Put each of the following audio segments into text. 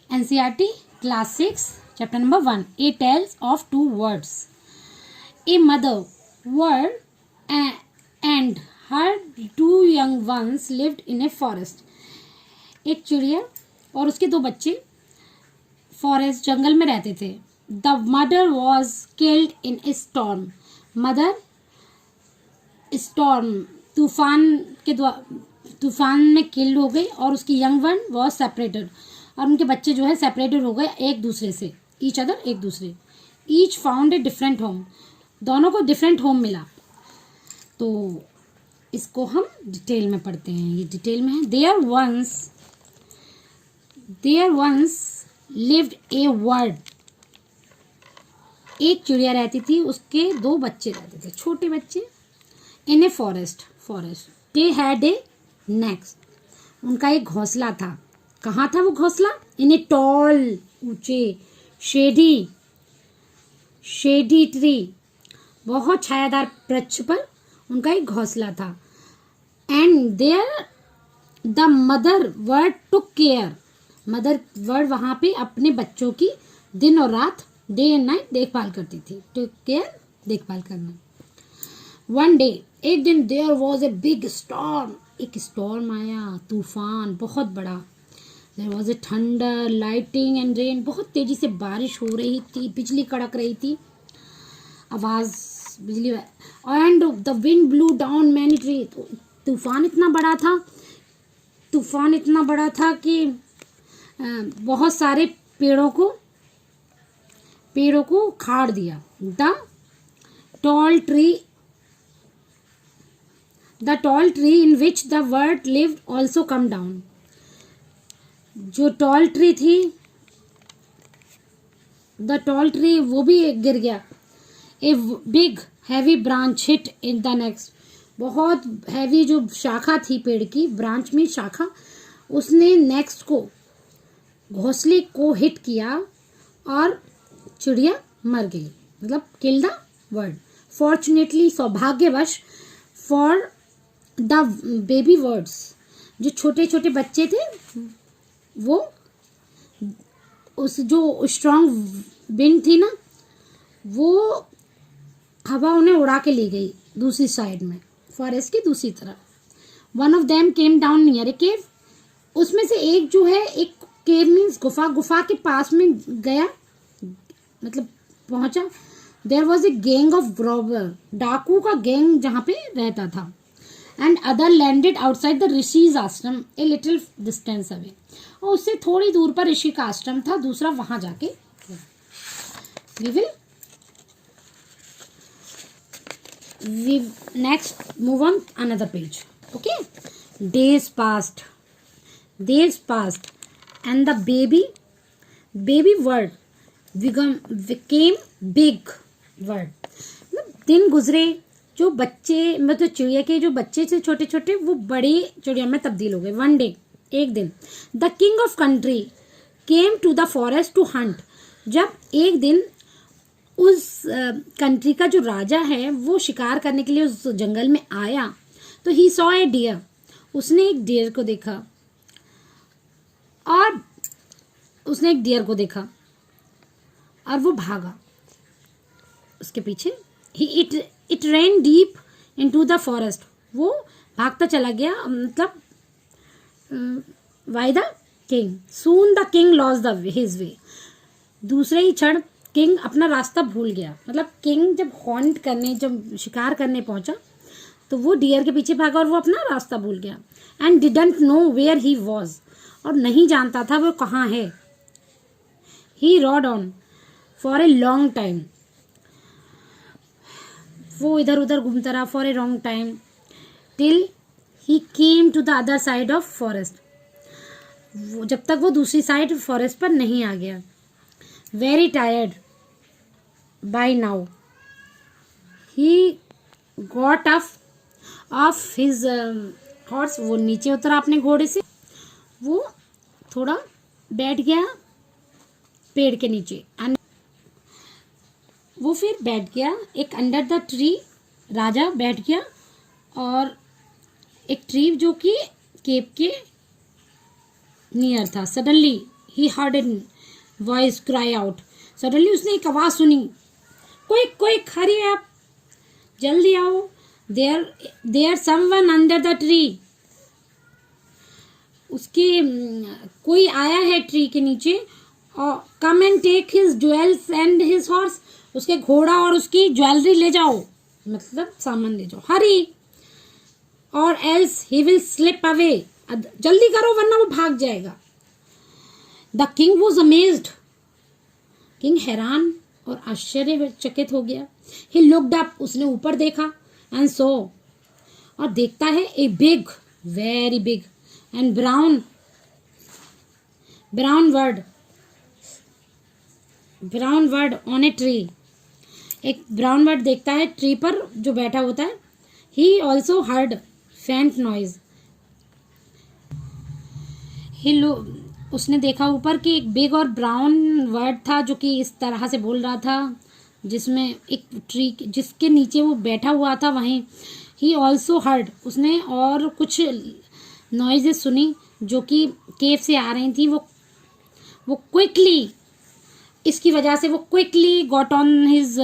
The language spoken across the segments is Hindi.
NCERT Class 6 Chapter number 1 A Tales of Two Words. A mother bird and her two young ones lived in a forest. एक चिड़िया और उसके दो बच्चे फॉरेस्ट जंगल में रहते थे. The mother was killed in a storm. Mother storm तूफान में किल्ड हो गई और उसकी यंग वन वॉज सेपरेटेड और उनके बच्चे जो है सेपरेटेड हो गए एक दूसरे से. ईच अदर एक दूसरे. Each found a different home. दोनों को डिफरेंट होम मिला. तो इसको हम डिटेल में पढ़ते हैं. ये डिटेल में है. There once lived a bird. एक चिड़िया रहती थी, उसके दो बच्चे रहते थे, छोटे बच्चे. In a forest. They had a nest. उनका एक घोंसला था. कहाँ था वो घोंसला? इन ए टॉल, ऊंचे, शेडी ट्री, बहुत छायादार वृक्ष पर उनका एक घोंसला था. And there the mother bird took care. Mother bird वहाँ पे अपने बच्चों की दिन और रात, डे एंड नाइट देखभाल करती थी. टुक केयर, देखभाल करना. वन डे, एक दिन, there was a big storm. एक स्टॉर्म आया, तूफान बहुत बड़ा. There was a thunder, lightning and rain. बहुत तेजी से बारिश हो रही थी, बिजली कड़क रही थी, आवाज बिजली. And the wind blue down many tree. तूफान इतना बड़ा था कि बहुत सारे पेड़ों को खाड़ दिया. The tall tree in which the bird lived also come down. जो tall tree थी, the tall tree वो भी गिर गया. A big heavy branch hit in the next. बहुत हैवी जो शाखा थी पेड़ की, ब्रांच में शाखा, उसने नेक्स्ट को, घोंसले को हिट किया और चिड़िया मर गई. मतलब किल द बर्ड. फॉर्चुनेटली, सौभाग्यवश, फॉर द बेबी बर्ड्स, जो छोटे छोटे बच्चे थे, वो उस जो स्ट्रॉन्ग विंड थी ना, वो हवा उन्हें उड़ा के ले गई दूसरी साइड में, फॉरेस्ट की दूसरी तरफ. One of them came down near a cave. उसमें से एक जो है, एक केव मीन्स गुफा के पास में गया, मतलब पहुंचा. There was a gang of robber. डाकू का गैंग जहाँ पे रहता था. And other landed outside the rishi's ashram a little distance away. और उससे थोड़ी दूर पर ऋषि का आश्रम था, दूसरा वहां जाके. we next move on another page. Okay, days passed and the baby bird became big bird. दिन गुजरे, जो बच्चे, मतलब चिड़िया के जो बच्चे थे छोटे छोटे, वो बड़ी चिड़िया में तब्दील हो गए. वन डे, एक दिन, the king of country came to the forest to hunt. जब एक दिन उस कंट्री का जो राजा है वो शिकार करने के लिए उस जंगल में आया, तो ही सॉ ए डियर. उसने एक डियर को देखा और वो भागा उसके पीछे. It rain deep into the forest. वो भागता चला गया, मतलब by the king. Soon the king lost his way. दूसरे ही क्षण किंग अपना रास्ता भूल गया. मतलब किंग जब शिकार करने पहुंचा, तो वो डियर के पीछे भागा और वो अपना रास्ता भूल गया. And didn't know where he was. और नहीं जानता था वो कहाँ है. He roamed on for a long time. वो इधर उधर घूमता रहा for a long time, till he came to the other side of forest. जब तक वो दूसरी साइड फॉरेस्ट पर नहीं आ गया. Very tired by now, he got off his horse. वो नीचे उतरा अपने घोड़े से. वो थोड़ा बैठ गया पेड़ के नीचे. वो फिर बैठ गया एक अंडर द ट्री. राजा बैठ गया और एक ट्री जो कि केव के नियर था. सडनली ही heard an voice cry out. Suddenly उसने एक आवाज सुनी, क्विक क्विक हरी अप, जल्दी आओ, there someone under the tree. उसके कोई आया है ट्री के नीचे, और come and take his jewels and his horse, उसके घोड़ा और उसकी ज्वेलरी ले जाओ, मतलब सामान ले जाओ, हरी, और else he will slip away, जल्दी करो वरना वो भाग जाएगा। The king was amazed, king हैरान और आश्चर्यचकित हो गया। ही लुक्ड अप, उसने ऊपर देखा, एंड सो, और देखता है a big, very big and brown bird on a tree. एक ब्राउन बर्ड देखता है ट्री पर जो बैठा होता है। ही ऑल्सो हर्ड फेंट नॉइज, उसने देखा ऊपर कि एक बिग और ब्राउन वर्ड था जो कि इस तरह से बोल रहा था, जिसमें एक ट्री जिसके नीचे वो बैठा हुआ था वहीं। ही ऑल्सो हर्ड, उसने और कुछ नॉइजेस सुनी जो कि केव से आ रही थी। वो क्विकली, इसकी वजह से वो quickly got on his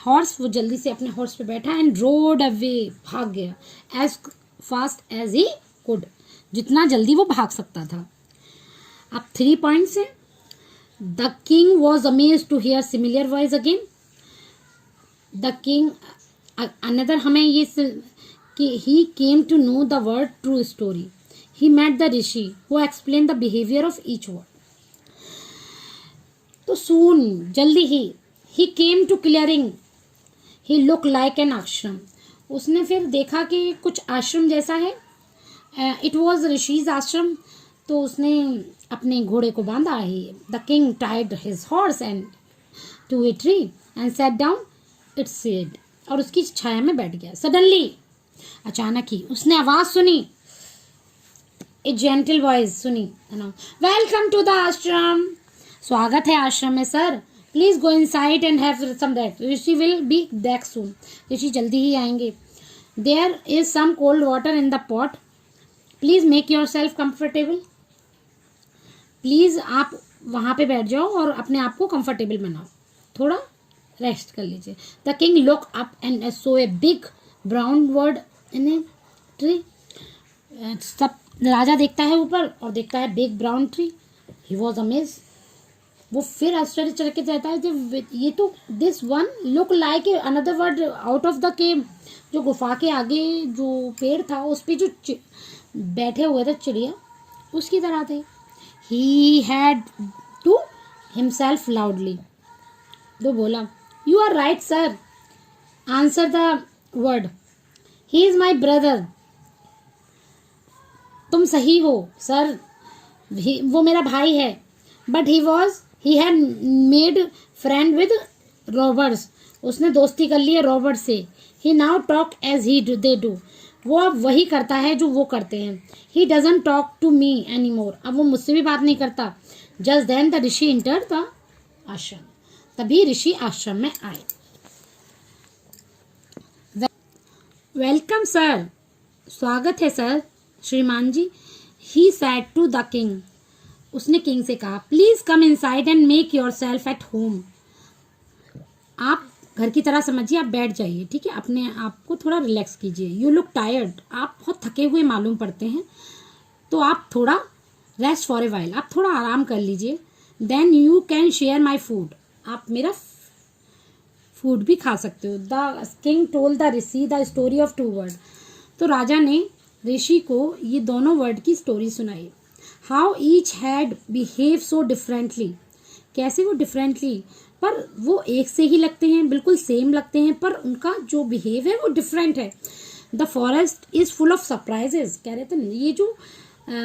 horse, वो जल्दी से अपने हॉर्स पे बैठा एंड रोड अवे, भाग गया, as fast as he could, जितना जल्दी वो भाग सकता था। अब 3 पॉइंट्स हैं। The king was amazed to hear similar voice again. The king, another हमें ये कि he came to know the word true story. He met the rishi who explain the behaviour of each word. तो सून, जल्दी ही came to clearing, he look like an ashram. उसने फिर देखा कि कुछ आश्रम जैसा है, इट वॉज ऋषिज आश्रम। तो उसने अपने घोड़े को बांधा। He the king tied his horse and to a tree and sat down its shade, और उसकी छाया में बैठ गया। सडनली, अचानक ही उसने आवाज सुनी, ए जेंटल वॉइस सुनी, वेलकम टू द आश्रम, स्वागत है आश्रम में sir, please go inside and have some that, rishi will be back soon, ऋषि जल्दी ही आएंगे। There is some cold water in the pot, please make yourself comfortable, please आप वहां पे बैठ जाओ और अपने आप को कंफर्टेबल बनाओ, थोड़ा रेस्ट कर लीजिए। The king look up and so a big brown bird in a tree. सब राजा देखता है ऊपर और देखता है big brown tree. He was amaze, वो फिर आश्चर्यचकित रहता है जब ये तो this one look like another word out of the cave. जो गुफा के आगे जो पेड़ था उस पे जो बैठे हुए थे चिड़िया, उसकी तरह थे। He had to himself loudly, वो बोला, you are right sir, answer the word, he is my brother, तुम सही हो सर, वो मेरा भाई है। But he had made friend with robbers, उसने दोस्ती कर ली है रॉबर्ट से। He now talk as he they do, वो अब वही करता है जो वो करते हैं। He doesn't talk to me any more, अब वो मुझसे भी बात नहीं करता। Just then the rishi enter the ashram, तभी ऋषि आश्रम में आए। वेलकम सर, स्वागत है सर श्रीमान जी। ही सैड टू द किंग, उसने किंग से कहा, please come inside and make your self at home, आप घर की तरह समझिए, आप बैठ जाइए, ठीक है, अपने आप को थोड़ा रिलैक्स कीजिए। यू लुक टायर्ड, आप बहुत थके हुए मालूम पड़ते हैं, तो आप थोड़ा रेस्ट फॉर ए वाइल, आप थोड़ा आराम कर लीजिए। Then you can share my food, आप मेरा फूड भी खा सकते हो। The king told the rishi the story of 2 word, तो राजा ने ऋषि को ये दोनों वर्ड की स्टोरी सुनाई। How each had behave so differently, कैसे वो डिफरेंटली, पर वो एक से ही लगते हैं, बिल्कुल सेम लगते हैं, पर उनका जो बिहेव है वो डिफरेंट है। The forest is full of surprises, कह रहे थे ये जो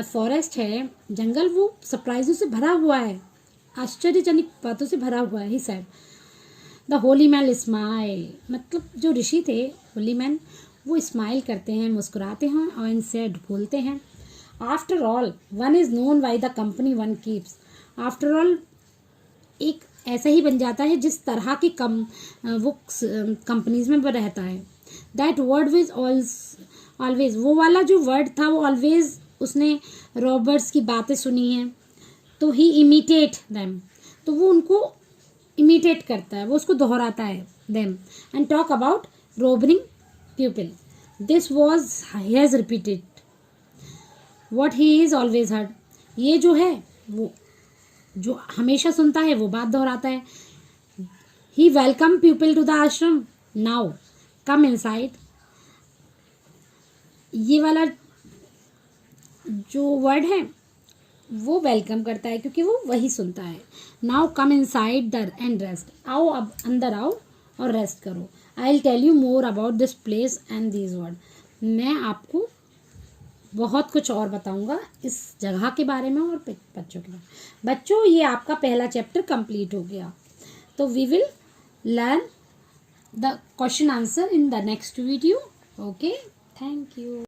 फॉरेस्ट है, जंगल, वो सरप्राइजों से भरा हुआ है, आश्चर्यजनक बातों से भरा हुआ है। He said the Holi man smile, मतलब जो ऋषि थे होली मैन, वो स्माइल करते हैं, मुस्कुराते हैं और इनसे बोलते हैं, after all one is known by the company one keeps, after all एक ऐसा ही बन जाता है जिस तरह की वो कंपनीज में वो रहता है। दैट वर्ड विज ऑलवेज, वो वाला जो वर्ड था वो ऑलवेज, उसने रॉबर्ट्स की बातें सुनी हैं, तो ही इमिटेट देम, तो वो उनको इमिटेट करता है, वो उसको दोहराता है them. And talk about robbering people. This was he has repeated what he is always heard. ये जो है वो जो हमेशा सुनता है वो बात दोहराता है. ही वेलकम पीपल टू द आश्रम. Now come inside. ये वाला जो वर्ड है वो वेलकम करता है क्योंकि वो वही सुनता है. Now come inside the and rest. आओ अब अंदर आओ और रेस्ट करो. I will tell you more about this place and these word. मैं आपको बहुत कुछ और बताऊंगा इस जगह के बारे में और बच्चों के बारे में. बच्चों ये आपका पहला चैप्टर कंप्लीट हो गया. तो we will learn the question answer in the next video. Okay, thank you.